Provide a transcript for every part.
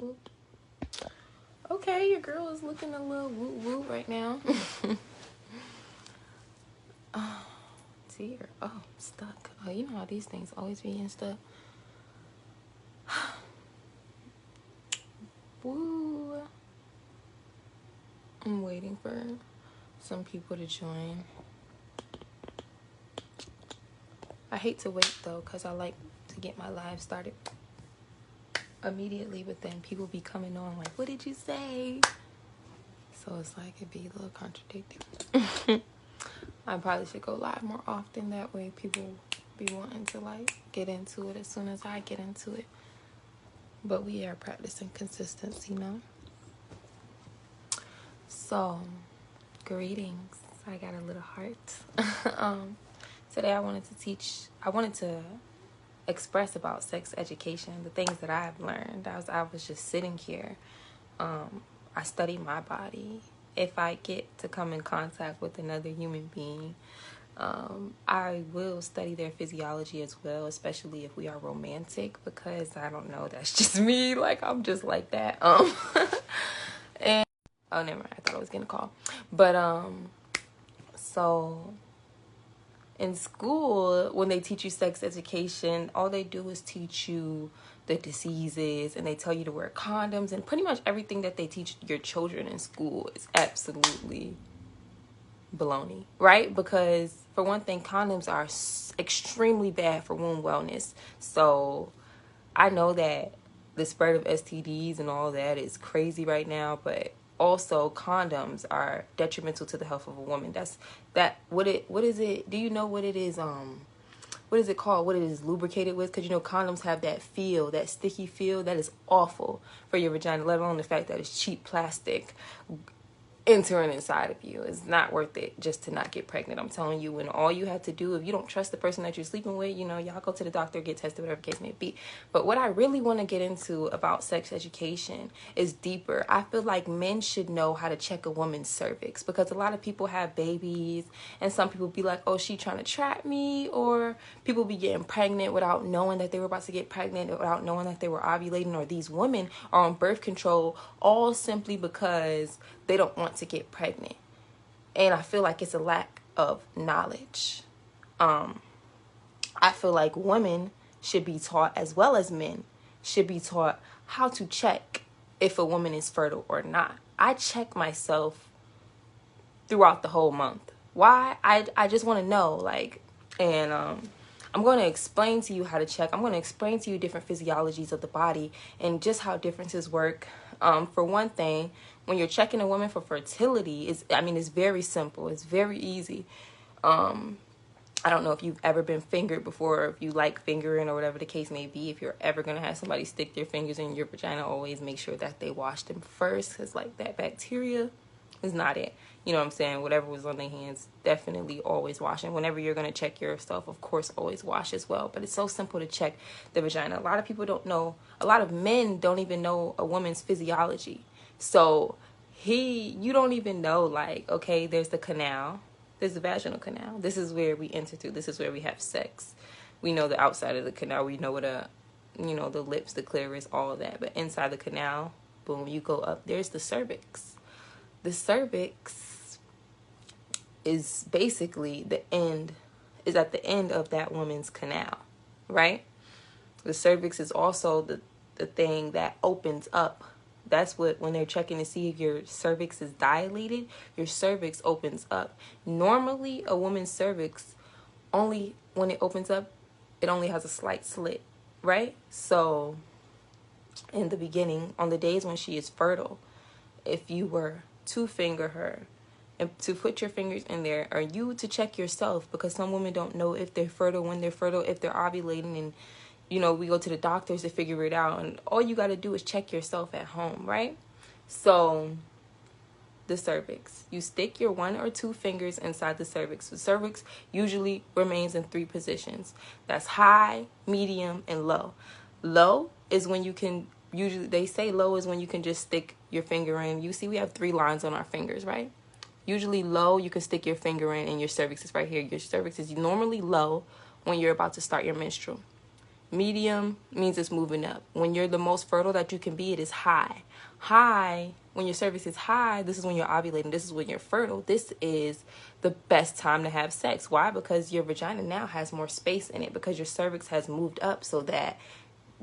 boop. Okay, your girl is looking a little woo-woo right now. Oh, see her. Oh, stuck. Oh, you know how these things always be in stuff. Woo. I'm waiting for some people to join. I hate to wait though, because I like to get my live started immediately, but then people be coming on like, what did you say? So it's like it'd be a little contradicting. I probably should go live more often, that way people be wanting to like get into it as soon as I get into it. But we are practicing consistency, So greetings. I got a little heart. Today I wanted to express about sex education, the things that I've learned. I was just sitting here. I study my body. If I get to come in contact with another human being, I will study their physiology as well, especially if we are romantic, because I don't know, that's just me. Like, I'm just like that. And oh, never mind. I thought I was getting a call. But so in school, when they teach you sex education, all they do is teach you the diseases, and they tell you to wear condoms, and pretty much everything that they teach your children in school is absolutely baloney, right? Because for one thing, condoms are extremely bad for womb wellness. So I know that the spread of STDs and all that is crazy right now, but also condoms are detrimental to the health of a woman. What is it? Do you know what it is? What is it called? What it is lubricated with? Because, you know, condoms have that feel, that sticky feel that is awful for your vagina, let alone the fact that it's cheap plastic entering inside of you. It's not worth it just to not get pregnant. I'm telling you, and all you have to do, if you don't trust the person that you're sleeping with, you know, y'all go to the doctor, get tested, whatever the case may be. But what I really want to get into about sex education is deeper. I feel like men should know how to check a woman's cervix, because a lot of people have babies, and some people be like, oh, she trying to trap me, or people be getting pregnant without knowing that they were about to get pregnant, without knowing that they were ovulating, or these women are on birth control, all simply because they don't want to get pregnant. And I feel like it's a lack of knowledge. I feel like women should be taught, as well as men should be taught, how to check if a woman is fertile or not. I check myself throughout the whole month. Why? I just want to know, like, and I'm going to explain to you how to check. I'm going to explain to you different physiologies of the body and just how differences work. For one thing, when you're checking a woman for fertility, it's very simple. It's very easy. I don't know if you've ever been fingered before, or if you like fingering or whatever the case may be. If you're ever going to have somebody stick their fingers in your vagina, always make sure that they wash them first, because like that bacteria is not it. You know what I'm saying? Whatever was on their hands, definitely always wash. And whenever you're going to check yourself, of course, always wash as well. But it's so simple to check the vagina. A lot of people don't know. A lot of men don't even know a woman's physiology. So you don't even know, like, okay, there's the canal. There's the vaginal canal. This is where we enter through. This is where we have sex. We know the outside of the canal. We know what the lips, the clitoris, all of that. But inside the canal, boom, you go up. There's the cervix. The cervix is basically at the end of that woman's canal, right? The cervix is also the thing that opens up. That's when they're checking to see if your cervix is dilated, your cervix opens up. Normally, a woman's cervix, only when it opens up, it only has a slight slit, right? So in the beginning, on the days when she is fertile, if you were to finger her and to put your fingers in there, or you to check yourself, because some women don't know if they're fertile, when they're fertile, if they're ovulating, and we go to the doctors to figure it out, and all you got to do is check yourself at home, right? So the cervix, you stick your 1 or 2 fingers inside the cervix. The cervix usually remains in 3 positions. That's high, medium, and low. Low is when you can, usually they say low is when you can just stick your finger in. You see we have 3 lines on our fingers, right? Usually low, you can stick your finger in, and your cervix is right here. Your cervix is normally low when you're about to start your menstrual. Medium means it's moving up. When you're the most fertile that you can be, it is high. High, when your cervix is high, this is when you're ovulating. This is when you're fertile. This is the best time to have sex. Why? Because your vagina now has more space in it, because your cervix has moved up so that,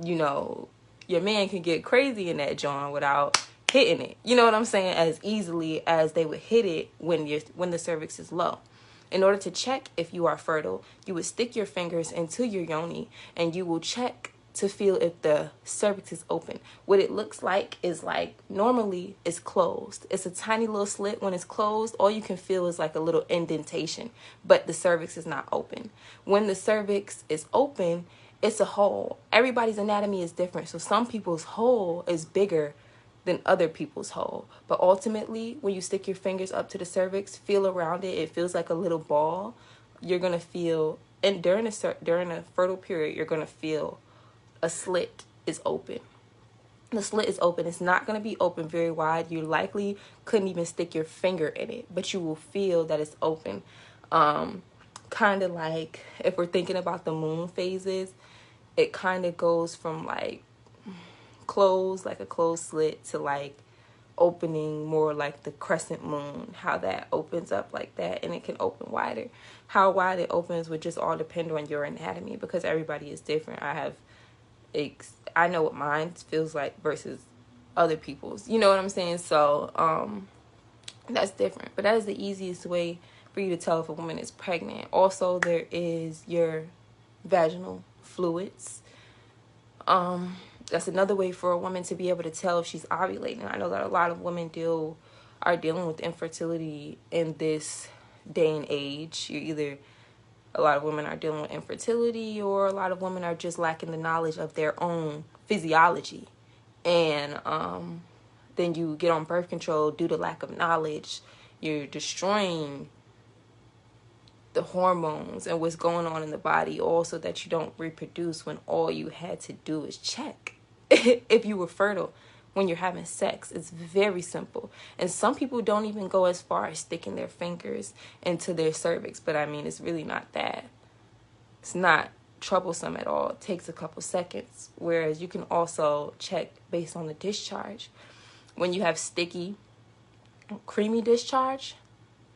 you know, your man can get crazy in that joint without hitting it. You know what I'm saying? As easily as they would hit it when the cervix is low. In order to check if you are fertile, you would stick your fingers into your yoni and you will check to feel if the cervix is open. What it looks like is like, normally it's closed. It's a tiny little slit. When it's closed, all you can feel is like a little indentation, but the cervix is not open. When the cervix is open, it's a hole. Everybody's anatomy is different. So some people's hole is bigger than other people's hole. But ultimately, when you stick your fingers up to the cervix, feel around it, it feels like a little ball. You're going to feel, and during a fertile period, you're going to feel a slit is open. The slit is open. It's not going to be open very wide. You likely couldn't even stick your finger in it, but you will feel that it's open. Kind of like if we're thinking about the moon phases, it kind of goes from like closed, like a closed slit, to like opening more like the crescent moon, how that opens up like that, and it can open wider. How wide it opens would just all depend on your anatomy, because everybody is different. I know what mine feels like versus other people's, you know what I'm saying? So that's different, but that is the easiest way for you to tell if a woman is pregnant. Also, there is your vaginal fluids. That's another way for a woman to be able to tell if she's ovulating. I know that a lot of women are dealing with infertility in this day and age. A lot of women are dealing with infertility, or a lot of women are just lacking the knowledge of their own physiology. And then you get on birth control due to lack of knowledge. You're destroying the hormones and what's going on in the body, also that you don't reproduce, when all you had to do is check if you were fertile when you're having sex. It's very simple. And some people don't even go as far as sticking their fingers into their cervix, but I mean, it's really not that. It's not troublesome at all. It takes a couple seconds. Whereas you can also check based on the discharge. When you have sticky, creamy discharge,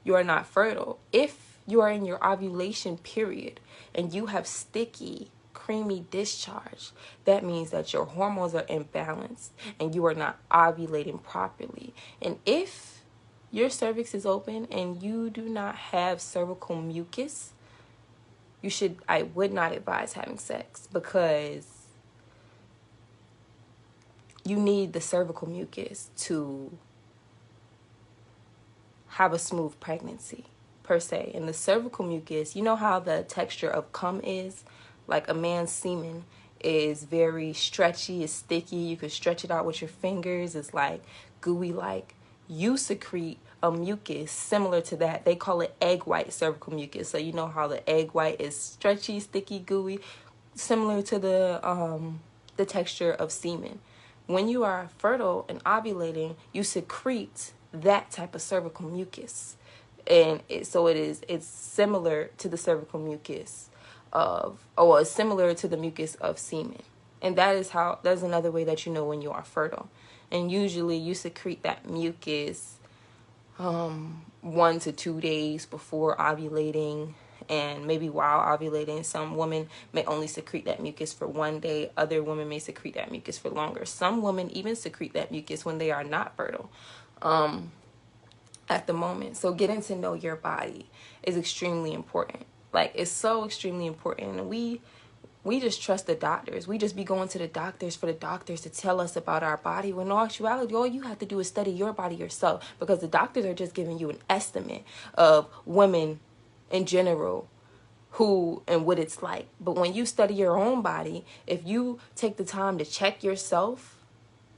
you are not fertile. If you are in your ovulation period and you have sticky, creamy discharge, that means that your hormones are imbalanced and you are not ovulating properly. And if your cervix is open and you do not have cervical mucus, I would not advise having sex, because you need the cervical mucus to have a smooth pregnancy, per se. And the cervical mucus, you know how the texture of cum is? Like a man's semen is very stretchy, it's sticky. You can stretch it out with your fingers. It's like gooey like. You secrete a mucus similar to that. They call it egg white cervical mucus. So you know how the egg white is stretchy, sticky, gooey, similar to the texture of semen. When you are fertile and ovulating, you secrete that type of cervical mucus. And it's similar to the cervical mucus it's similar to the mucus of semen. And that's another way that you know when you are fertile. And usually you secrete that mucus 1 to 2 days before ovulating, and maybe while ovulating. Some women may only secrete that mucus for 1 day. Other women may secrete that mucus for longer. Some women even secrete that mucus when they are not fertile at the moment. So getting to know your body is extremely important. Like, it's so extremely important. And we just trust the doctors. We just be going to the doctors for the doctors to tell us about our body, when in actuality, all you have to do is study your body yourself, because the doctors are just giving you an estimate of women in general, who and what it's like. But when you study your own body, if you take the time to check yourself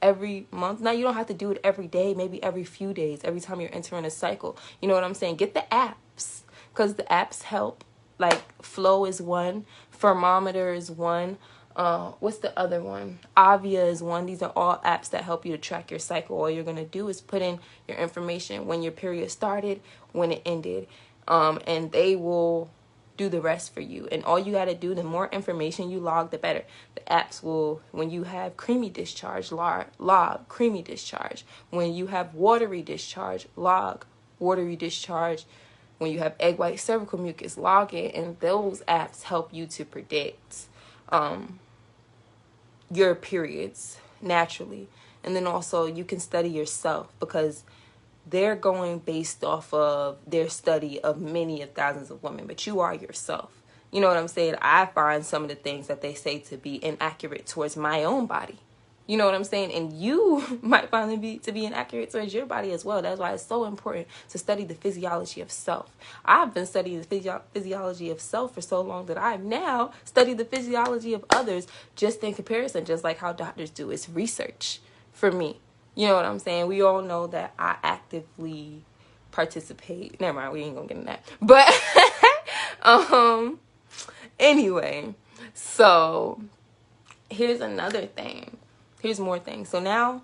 every month, now you don't have to do it every day, maybe every few days, every time you're entering a cycle. You know what I'm saying? Get the apps, because the apps help. Like Flow is one, Thermometer is one. What's the other one? Avia is one. These are all apps that help you to track your cycle. All you're going to do is put in your information, when your period started, when it ended. And they will do the rest for you. And all you got to do, the more information you log, the better. The apps will, when you have creamy discharge, log creamy discharge. When you have watery discharge, log watery discharge. When you have egg white cervical mucus, log it. And those apps help you to predict your periods naturally. And then also you can study yourself, because they're going based off of their study of many of thousands of women, but you are yourself. You know what I'm saying? I find some of the things that they say to be inaccurate towards my own body. You know what I'm saying? And you might find them to be inaccurate towards your body as well. That's why it's so important to study the physiology of self. I've been studying the physiology of self for so long that I've now studied the physiology of others just in comparison, just like how doctors do. It's research for me. You know what I'm saying? We all know that I actively participate. Never mind, we ain't gonna get in that. But anyway, so here's another thing. Here's more things. So now,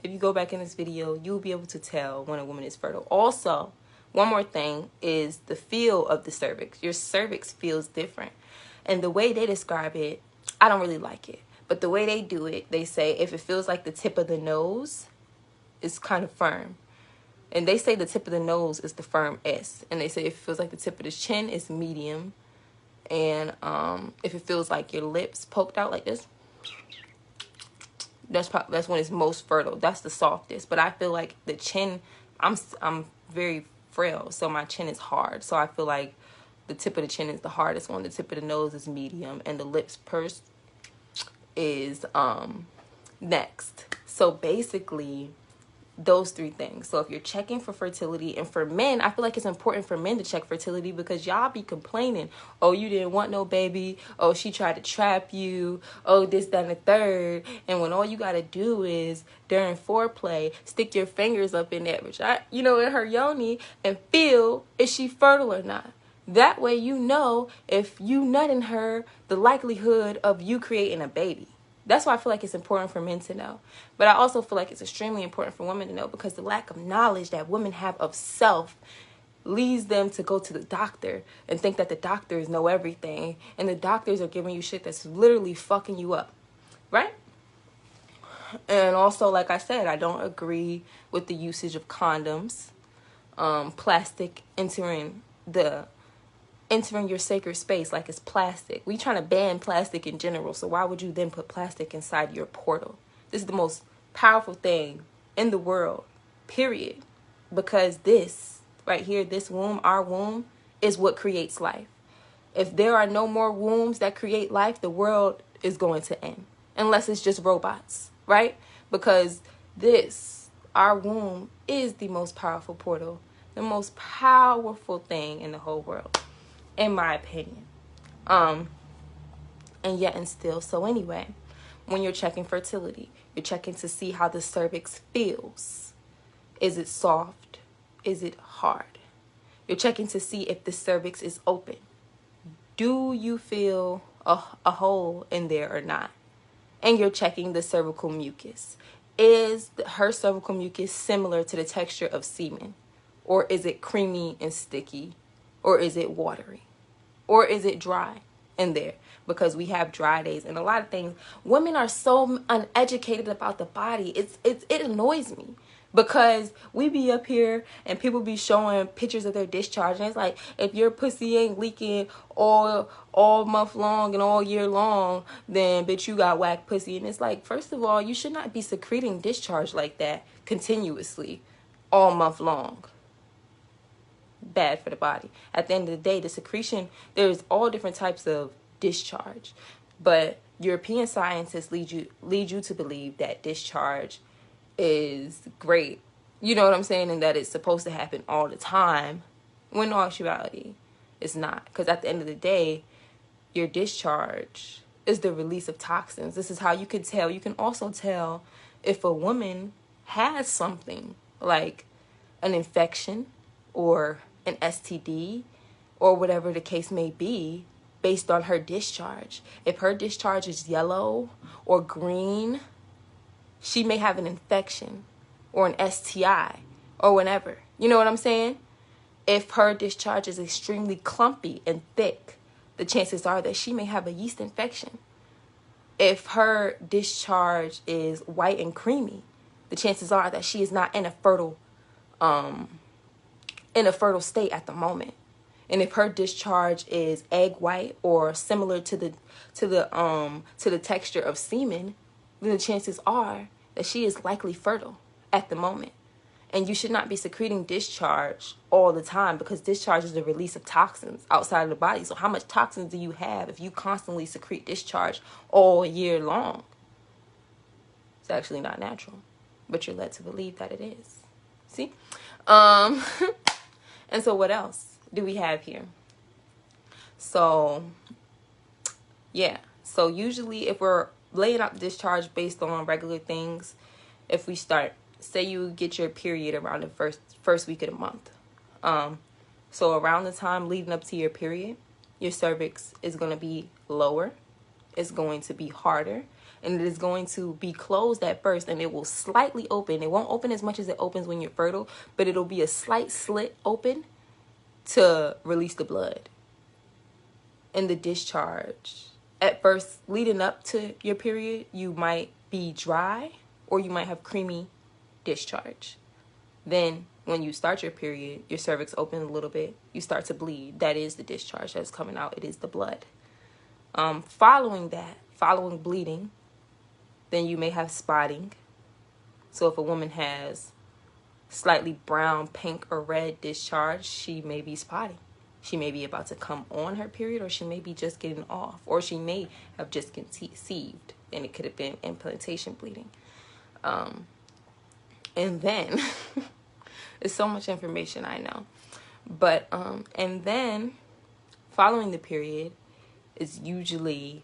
if you go back in this video, you'll be able to tell when a woman is fertile. Also, one more thing is the feel of the cervix. Your cervix feels different. And the way they describe it, I don't really like it. But the way they do it, they say if it feels like the tip of the nose, it's kind of firm. And they say the tip of the nose is the firm S. And they say if it feels like the tip of the chin, it's medium. And if it feels like your lips poked out like this, that's when it's most fertile. That's the softest. But I feel like the chin, I'm very frail, so my chin is hard. So I feel like the tip of the chin is the hardest one. The tip of the nose is medium, and the lips pursed is next. So basically those three things. So if you're checking for fertility, and for men, I feel like it's important for men to check fertility, because y'all be complaining, oh, you didn't want no baby, oh, she tried to trap you, oh, this, that, and the third. And when all you gotta do is during foreplay stick your fingers up in that, in her yoni, and feel is she fertile or not. That way you know if you nutting her, the likelihood of you creating a baby. That's why I feel like it's important for men to know. But I also feel like it's extremely important for women to know, because the lack of knowledge that women have of self leads them to go to the doctor and think that the doctors know everything. And the doctors are giving you shit that's literally fucking you up. Right? And also, like I said, I don't agree with the usage of condoms, plastic entering your sacred space like it's plastic. We trying to ban plastic in general, so why would you then put plastic inside your portal? This is the most powerful thing in the world, period. Because this right here, this womb, our womb, is what creates life. If there are no more wombs that create life, the world is going to end. Unless it's just robots, right? Because this, our womb, is the most powerful portal, the most powerful thing in the whole world, in my opinion. And yet and still. So anyway, when you're checking fertility, you're checking to see how the cervix feels. Is it soft? Is it hard? You're checking to see if the cervix is open. Do you feel a hole in there or not? And you're checking the cervical mucus. Is her cervical mucus similar to the texture of semen? Or is it creamy and sticky? Or is it watery? Or is it dry in there? Because we have dry days and a lot of things. Women are so uneducated about the body. It annoys me. Because we be up here and people be showing pictures of their discharge. And it's like, if your pussy ain't leaking all month long and all year long, then bitch, you got whack pussy. And it's like, first of all, you should not be secreting discharge like that continuously all month long. Bad for the body. At the end of the day, the secretion, there's all different types of discharge. But European scientists lead you to believe that discharge is great, you know what I'm saying, and that it's supposed to happen all the time, when in actuality it's not. Because at the end of the day, your discharge is the release of toxins. This is how you can tell. You can also tell if a woman has something like an infection or an STD or whatever the case may be, based on her discharge. If her discharge is yellow or green, she may have an infection or an STI or whatever. You know what I'm saying? If her discharge is extremely clumpy and thick, the chances are that she may have a yeast infection. If her discharge is white and creamy, the chances are that she is not in a fertile state at the moment. And if her discharge is egg white or similar to the texture of semen, then the chances are that she is likely fertile at the moment. And you should not be secreting discharge all the time, because discharge is the release of toxins outside of the body. So how much toxins do you have if you constantly secrete discharge all year long? It's actually not natural, but you're led to believe that it is. See? And so what else do we have here? So, yeah. So usually if we're laying out discharge based on regular things, if we start, say you get your period around the first week of the month. So around the time leading up to your period, your cervix is going to be lower. It's going to be harder. And it is going to be closed at first, and it will slightly open. It won't open as much as it opens when you're fertile, but it'll be a slight slit open to release the blood. And the discharge, at first, leading up to your period, you might be dry or you might have creamy discharge. Then when you start your period, your cervix opens a little bit, you start to bleed. That is the discharge that's coming out. It is the blood. Following bleeding, then you may have spotting. So if a woman has slightly brown, pink, or red discharge, she may be spotting. She may be about to come on her period, or she may be just getting off, or she may have just conceived, and it could have been implantation bleeding. And then, there's so much information, I know. But, and then, following the period is usually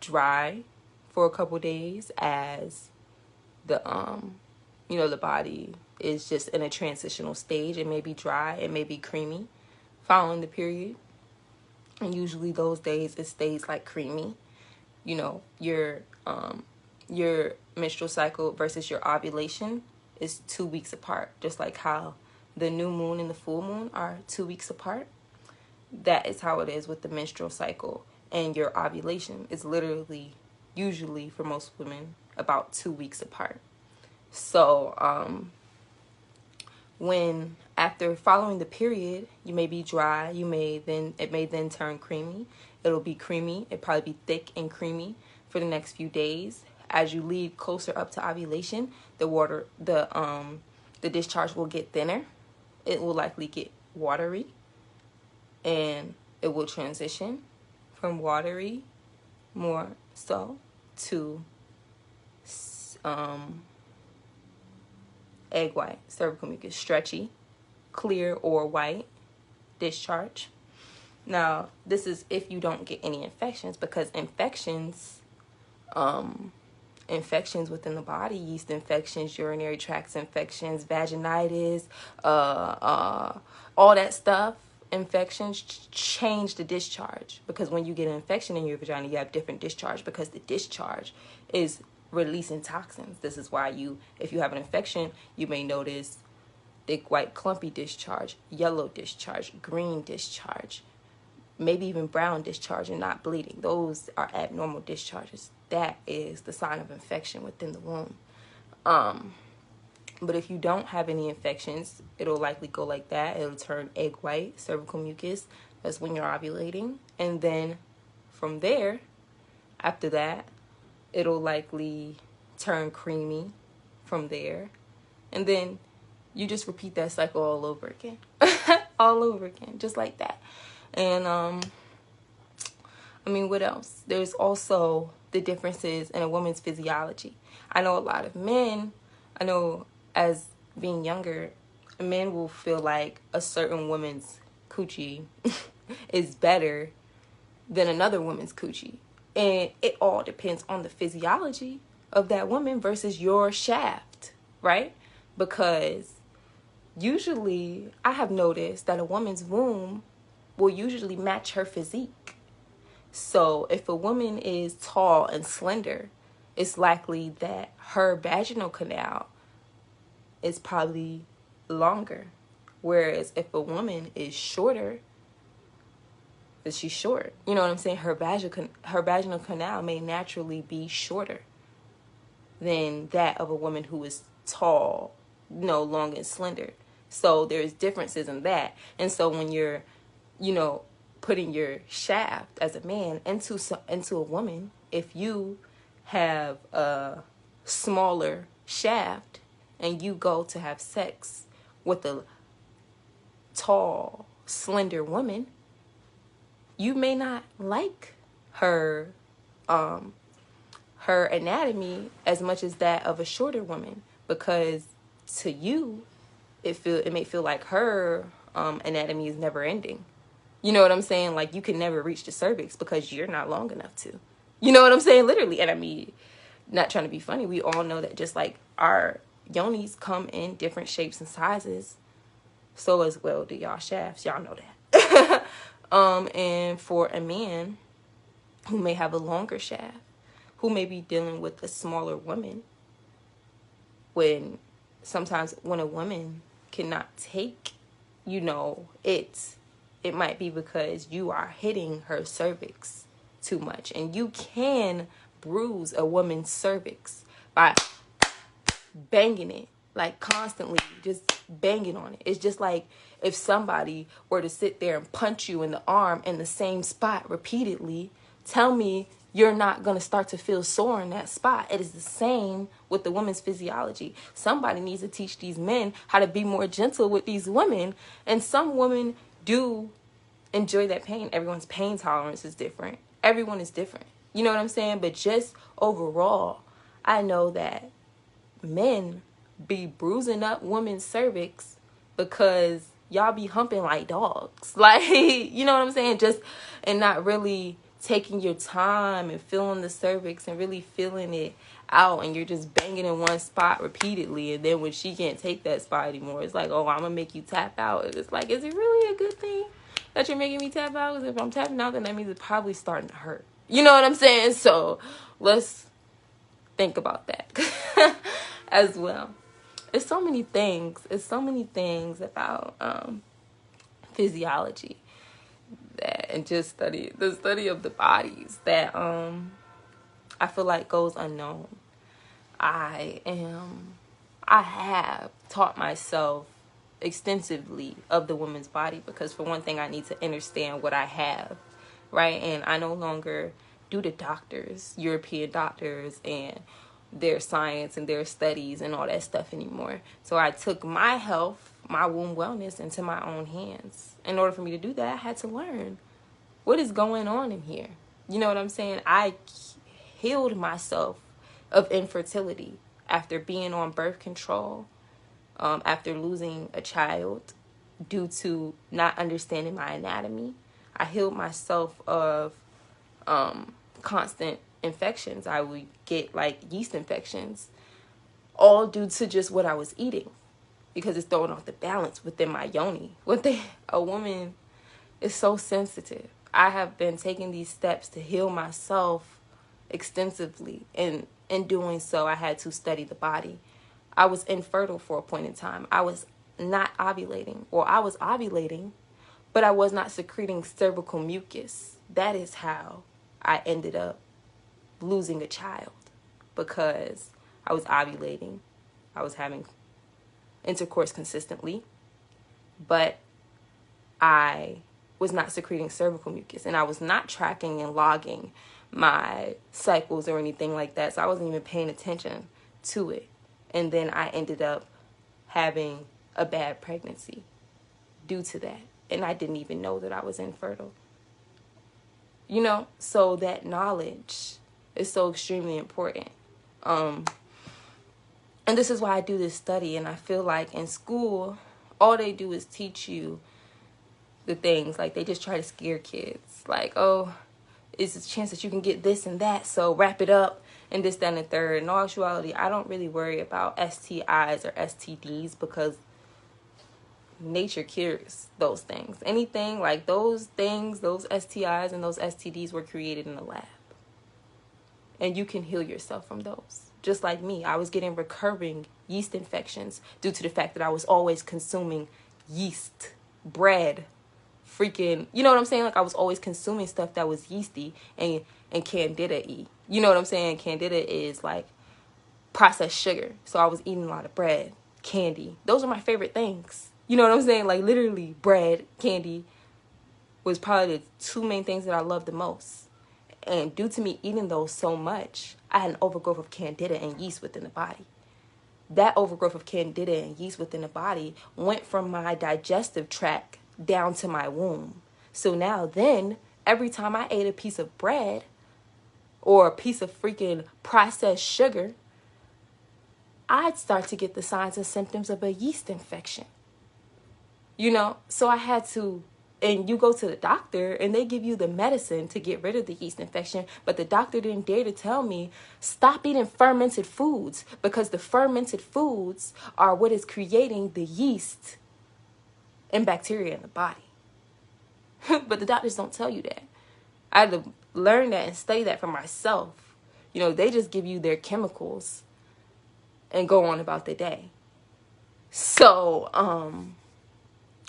dry for a couple days, as the, the body is just in a transitional stage. It may be dry, it may be creamy following the period. And usually those days it stays like creamy. Your menstrual cycle versus your ovulation is 2 weeks apart, just like how the new moon and the full moon are 2 weeks apart. That is how it is with the menstrual cycle, and your ovulation is literally, usually for most women, about 2 weeks apart. So when after following the period, you may be dry, it may then turn creamy. It'll be creamy, it'll probably be thick and creamy for the next few days. As you lead closer up to ovulation, the discharge will get thinner. It will likely get watery, and it will transition from watery more so to egg white, cervical mucus, stretchy, clear or white discharge. Now, this is if you don't get any infections, because infections within the body, yeast infections, urinary tract infections, vaginitis, all that stuff, infections change the discharge. Because when you get an infection in your vagina, you have different discharge, because the discharge is releasing toxins. This is why if you have an infection, you may notice thick, white, clumpy discharge, yellow discharge, green discharge, maybe even brown discharge and not bleeding. Those are abnormal discharges. That is the sign of infection within the womb. But if you don't have any infections, it'll likely go like that. It'll turn egg white, cervical mucus. That's when you're ovulating. And then from there, after that, it'll likely turn creamy from there. And then you just repeat that cycle all over again. All over again, just like that. And, what else? There's also the differences in a woman's physiology. I know a lot of men, as being younger, men will feel like a certain woman's coochie is better than another woman's coochie. And it all depends on the physiology of that woman versus your shaft, right? Because usually I have noticed that a woman's womb will usually match her physique. So if a woman is tall and slender, it's likely that her vaginal canal is probably longer Whereas if a woman is shorter, that she's short. You know what I'm saying? Her vaginal canal may naturally be shorter than that of a woman who is tall, long and slender. So there's differences in that. And so when you're, putting your shaft as a man into a woman, if you have a smaller shaft and you go to have sex with a tall, slender woman, you may not like her her anatomy as much as that of a shorter woman, because to you it may feel like her anatomy is never ending. You know what I'm saying? Like, you can never reach the cervix because you're not long enough to. You know what I'm saying? Literally. And I mean, not trying to be funny, we all know that just like our yonis come in different shapes and sizes, so as well do y'all shafts. Y'all know that. And for a man who may have a longer shaft, who may be dealing with a smaller woman, sometimes when a woman cannot take, it might be because you are hitting her cervix too much. And you can bruise a woman's cervix by banging it, like constantly, just banging on it. It's just like if somebody were to sit there and punch you in the arm in the same spot repeatedly, tell me you're not going to start to feel sore in that spot. It is the same with the woman's physiology. Somebody needs to teach these men how to be more gentle with these women. And some women do enjoy that pain. Everyone's pain tolerance is different. Everyone is different. You know what I'm saying? But just overall, I know that men be bruising up women's cervix because y'all be humping like dogs. Like, you know what I'm saying? And not really taking your time and feeling the cervix and really feeling it out, and you're just banging in one spot repeatedly, and then when she can't take that spot anymore, it's like, oh, I'm gonna make you tap out. And it's like, is it really a good thing that you're making me tap out? Because if I'm tapping out, then that means it's probably starting to hurt. You know what I'm saying? So let's think about that as well. It's so many things about physiology and just the study of the bodies that I feel like goes unknown. I have taught myself extensively of the woman's body because, for one thing, I need to understand what I have, right? And I no longer do the doctors, European doctors, and their science and their studies and all that stuff anymore. So I took my health, my womb wellness, into my own hands. In order for me to do that, I had to learn what is going on in here. You know what I'm saying? I healed myself of infertility after being on birth control, after losing a child due to not understanding my anatomy. I healed myself of constant infections. I would get like yeast infections, all due to just what I was eating, because it's throwing off the balance within my yoni. A woman is so sensitive. I have been taking these steps to heal myself extensively, and in doing so, I had to study the body. I was infertile for a point in time. I was not ovulating, or I was ovulating, but I was not secreting cervical mucus. That is how I ended up losing a child, because I was ovulating. I was having intercourse consistently, but I was not secreting cervical mucus, and I was not tracking and logging my cycles or anything like that. So I wasn't even paying attention to it. And then I ended up having a bad pregnancy due to that. And I didn't even know that I was infertile. So that knowledge is so extremely important. And this is why I do this study. And I feel like in school, all they do is teach you the things. Like, they just try to scare kids. Like, oh, it's a chance that you can get this and that, so wrap it up, and this, that, and the third. In all actuality, I don't really worry about STIs or STDs, because nature cures those things. Anything like those things, those STIs and those STDs were created in the lab. And you can heal yourself from those. Just like me, I was getting recurring yeast infections due to the fact that I was always consuming yeast, bread, freaking, you know what I'm saying? Like I was always consuming stuff that was yeasty and candida-y. You know what I'm saying? Candida is like processed sugar. So I was eating a lot of bread, candy. Those are my favorite things. You know what I'm saying? Like literally bread, candy was probably the two main things that I loved the most. And due to me eating those so much, I had an overgrowth of candida and yeast within the body. That overgrowth of candida and yeast within the body went from my digestive tract down to my womb. So now then, every time I ate a piece of bread or a piece of freaking processed sugar, I'd start to get the signs and symptoms of a yeast infection. You know, so I had to, and you go to the doctor and they give you the medicine to get rid of the yeast infection, but the doctor didn't dare to tell me stop eating fermented foods, because the fermented foods are what is creating the yeast and bacteria in the body. But the doctors don't tell you that. I had to learn that and study that for myself. You know, they just give you their chemicals and go on about their day. So,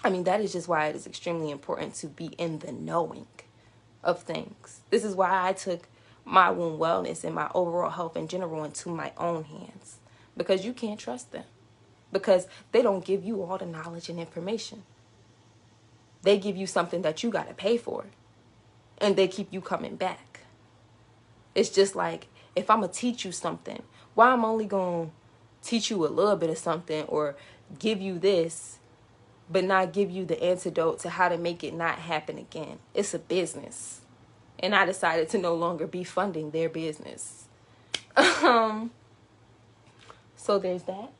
I mean, that is just why it is extremely important to be in the knowing of things. This is why I took my wound wellness and my overall health in general into my own hands, because you can't trust them, because they don't give you all the knowledge and information. They give you something that you got to pay for, and they keep you coming back. It's just like, if I'm going to teach you something, why I'm only going to teach you a little bit of something or give you this, but not give you the antidote to how to make it not happen again. It's a business. And I decided to no longer be funding their business. So there's that.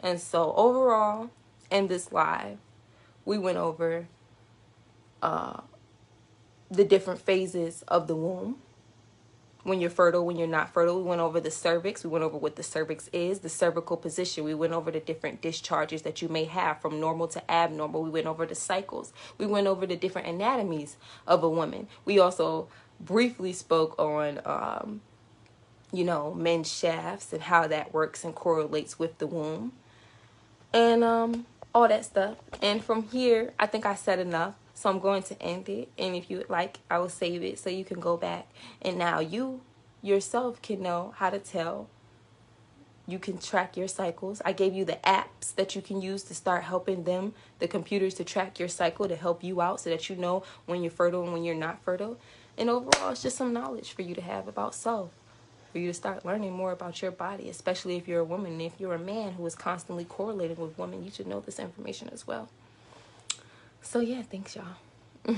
And so overall, in this live, we went over the different phases of the womb. When you're fertile, when you're not fertile. We went over the cervix. We went over what the cervix is, the cervical position. We went over the different discharges that you may have from normal to abnormal. We went over the cycles. We went over the different anatomies of a woman. We also briefly spoke on, men's shafts and how that works and correlates with the womb. And all that stuff. And from here, I think I said enough. So I'm going to end it. And if you would like, I will save it so you can go back. And now you yourself can know how to tell. You can track your cycles. I gave you the apps that you can use to start helping them, the computers, to track your cycle, to help you out so that you know when you're fertile and when you're not fertile. And overall, it's just some knowledge for you to have about self, for you to start learning more about your body, especially if you're a woman. And if you're a man who is constantly correlating with women, you should know this information as well. So yeah, thanks y'all.